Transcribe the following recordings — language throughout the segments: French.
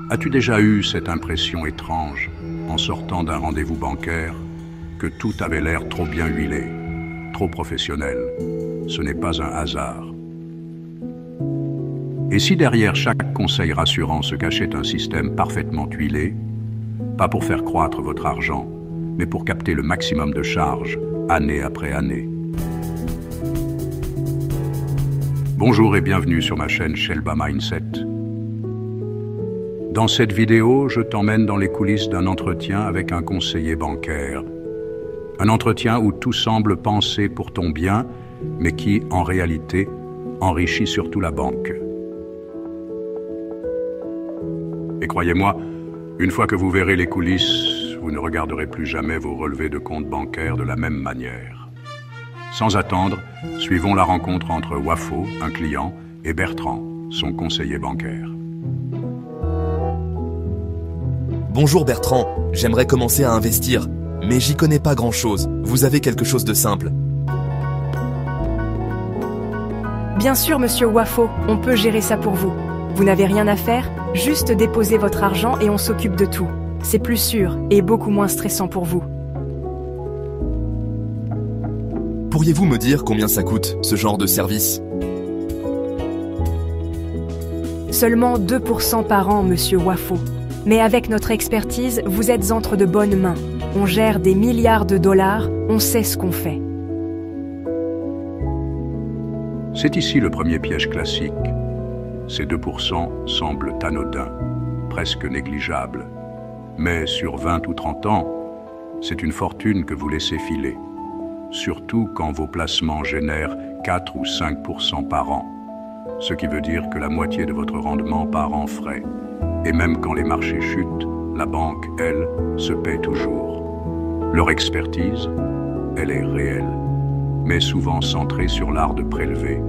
As-tu déjà eu cette impression étrange, en sortant d'un rendez-vous bancaire, que tout avait l'air trop bien huilé, trop professionnel? Ce n'est pas un hasard. Et si derrière chaque conseil rassurant se cachait un système parfaitement huilé, pas pour faire croître votre argent, mais pour capter le maximum de charges, année après année? Bonjour et bienvenue sur ma chaîne Shelba Mindset. Dans cette vidéo, je t'emmène dans les coulisses d'un entretien avec un conseiller bancaire. Un entretien où tout semble penser pour ton bien, mais qui, en réalité, enrichit surtout la banque. Et croyez-moi, une fois que vous verrez les coulisses, vous ne regarderez plus jamais vos relevés de compte bancaire de la même manière. Sans attendre, suivons la rencontre entre Wafo, un client, et Bertrand, son conseiller bancaire. Bonjour Bertrand, j'aimerais commencer à investir, mais j'y connais pas grand-chose. Vous avez quelque chose de simple? Bien sûr, monsieur Wafo, on peut gérer ça pour vous. Vous n'avez rien à faire, juste déposez votre argent et on s'occupe de tout. C'est plus sûr et beaucoup moins stressant pour vous. Pourriez-vous me dire combien ça coûte, ce genre de service? Seulement 2% par an, monsieur Wafo. Mais avec notre expertise, vous êtes entre de bonnes mains. On gère des milliards de dollars, on sait ce qu'on fait. C'est ici le premier piège classique. Ces 2% semblent anodins, presque négligeables. Mais sur 20 ou 30 ans, c'est une fortune que vous laissez filer. Surtout quand vos placements génèrent 4 ou 5% par an. Ce qui veut dire que la moitié de votre rendement part en frais. Et même quand les marchés chutent, la banque, elle, se paie toujours. Leur expertise, elle est réelle, mais souvent centrée sur l'art de prélever,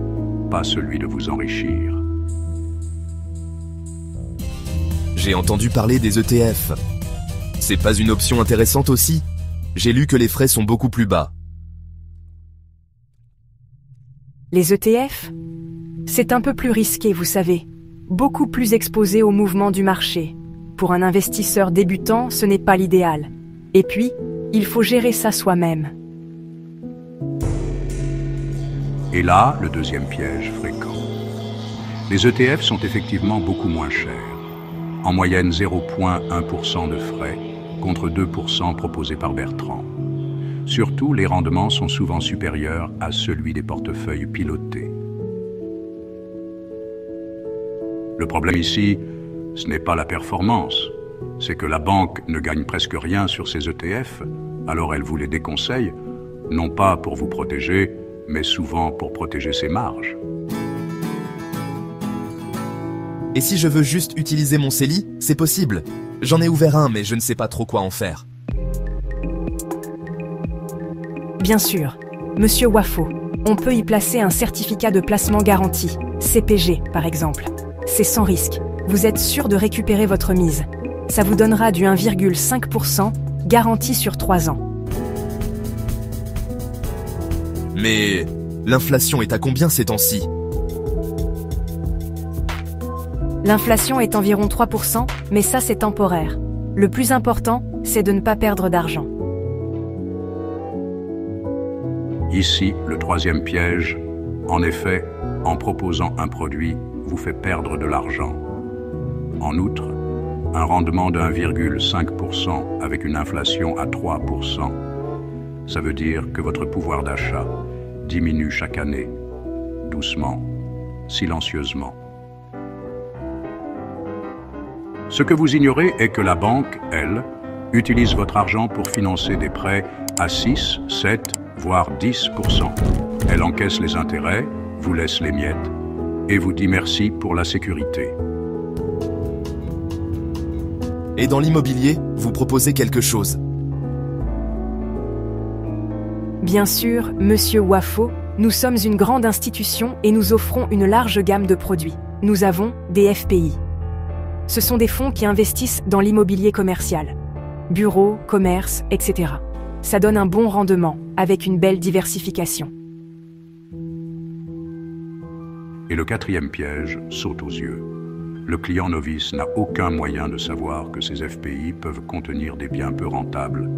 pas celui de vous enrichir. J'ai entendu parler des ETF. C'est pas une option intéressante aussi? J'ai lu que les frais sont beaucoup plus bas. Les ETF? C'est un peu plus risqué, vous savez. Beaucoup plus exposé au mouvement du marché. Pour un investisseur débutant, ce n'est pas l'idéal. Et puis, il faut gérer ça soi-même. Et là, le deuxième piège fréquent. Les ETF sont effectivement beaucoup moins chers. En moyenne 0,1% de frais, contre 2% proposés par Bertrand. Surtout, les rendements sont souvent supérieurs à celui des portefeuilles pilotés. Le problème ici, ce n'est pas la performance, c'est que la banque ne gagne presque rien sur ses ETF, alors elle vous les déconseille, non pas pour vous protéger, mais souvent pour protéger ses marges. Et si je veux juste utiliser mon CELI, c'est possible. J'en ai ouvert un, mais je ne sais pas trop quoi en faire. Bien sûr, monsieur Wafo, on peut y placer un certificat de placement garanti, CPG par exemple. C'est sans risque. Vous êtes sûr de récupérer votre mise. Ça vous donnera du 1,5% garanti sur 3 ans. Mais l'inflation est à combien ces temps-ci? L'inflation est environ 3%, mais ça c'est temporaire. Le plus important, c'est de ne pas perdre d'argent. Ici, le troisième piège, en effet, en proposant un produit, vous fait perdre de l'argent. En outre, un rendement de 1,5% avec une inflation à 3%, ça veut dire que votre pouvoir d'achat diminue chaque année, doucement, silencieusement. Ce que vous ignorez est que la banque, elle, utilise votre argent pour financer des prêts à 6, 7, voire 10%. Elle encaisse les intérêts, vous laisse les miettes, et vous dit merci pour la sécurité. Et dans l'immobilier, vous proposez quelque chose? Bien sûr, monsieur Wafo, nous sommes une grande institution et nous offrons une large gamme de produits. Nous avons des FPI. Ce sont des fonds qui investissent dans l'immobilier commercial. Bureaux, commerces, etc. Ça donne un bon rendement, avec une belle diversification. Et le quatrième piège saute aux yeux. le client novice n'a aucun moyen de savoir que ces FPI peuvent contenir des biens peu rentables,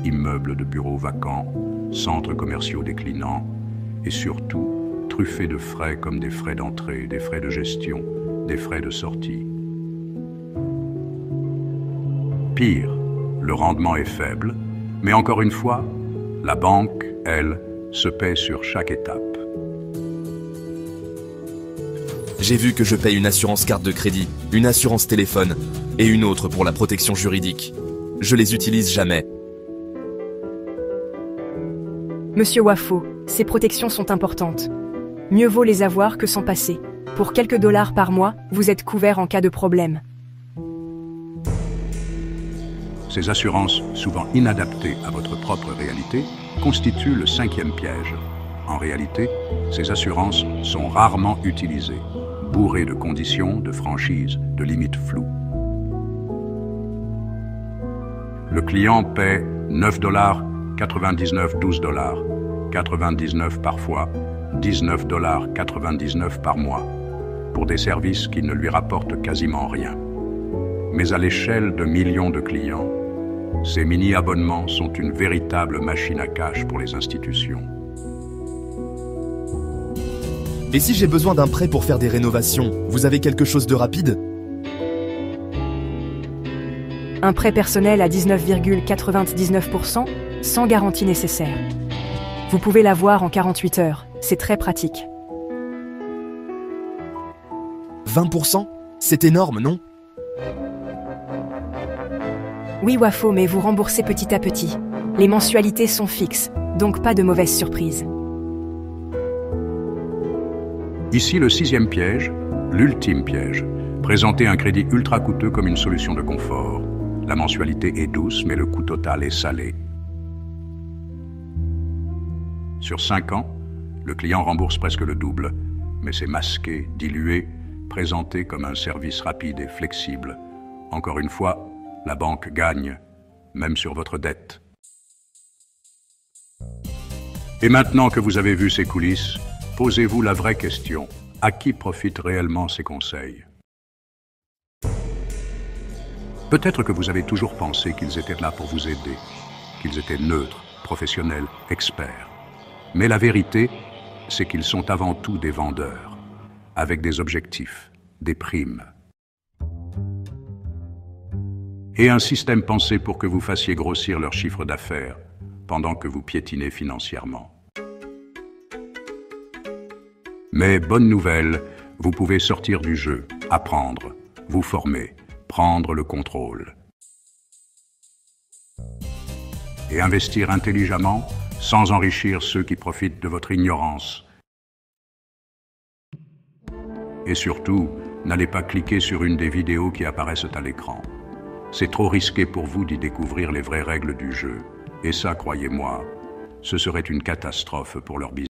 immeubles de bureaux vacants, centres commerciaux déclinants, et surtout truffés de frais comme des frais d'entrée, des frais de gestion, des frais de sortie. Pire, le rendement est faible, mais encore une fois, la banque, elle, se paie sur chaque étape. J'ai vu que je paye une assurance carte de crédit, une assurance téléphone et une autre pour la protection juridique. Je les utilise jamais. Monsieur Wafo, ces protections sont importantes. Mieux vaut les avoir que s'en passer. Pour quelques dollars par mois, vous êtes couvert en cas de problème. Ces assurances, souvent inadaptées à votre propre réalité, constituent le 5e piège. En réalité, ces assurances sont rarement utilisées, bourrées de conditions, de franchises, de limites floues. Le client paie 9 $, 99, 12 $, 99 parfois, 19 $, 99 par mois, pour des services qui ne lui rapportent quasiment rien. Mais à l'échelle de millions de clients, ces mini-abonnements sont une véritable machine à cash pour les institutions. Et si j'ai besoin d'un prêt pour faire des rénovations, vous avez quelque chose de rapide ? Un prêt personnel à 19,99%, sans garantie nécessaire. Vous pouvez l'avoir en 48 heures, c'est très pratique. 20%? C'est énorme, non ? Oui Wafo, mais vous remboursez petit à petit. Les mensualités sont fixes, donc pas de mauvaises surprises. Ici le 6e piège, l'ultime piège. Présenter un crédit ultra coûteux comme une solution de confort. La mensualité est douce, mais le coût total est salé. Sur 5 ans, le client rembourse presque le double, mais c'est masqué, dilué, présenté comme un service rapide et flexible. Encore une fois, la banque gagne, même sur votre dette. Et maintenant que vous avez vu ces coulisses, posez-vous la vraie question. À qui profitent réellement ces conseils ? Peut-être que vous avez toujours pensé qu'ils étaient là pour vous aider, qu'ils étaient neutres, professionnels, experts. Mais la vérité, c'est qu'ils sont avant tout des vendeurs, avec des objectifs, des primes. Et un système pensé pour que vous fassiez grossir leur chiffre d'affaires, pendant que vous piétinez financièrement. Mais bonne nouvelle, vous pouvez sortir du jeu, apprendre, vous former, prendre le contrôle. Et investir intelligemment, sans enrichir ceux qui profitent de votre ignorance. Et surtout, n'allez pas cliquer sur une des vidéos qui apparaissent à l'écran. C'est trop risqué pour vous d'y découvrir les vraies règles du jeu. Et ça, croyez-moi, ce serait une catastrophe pour leur business.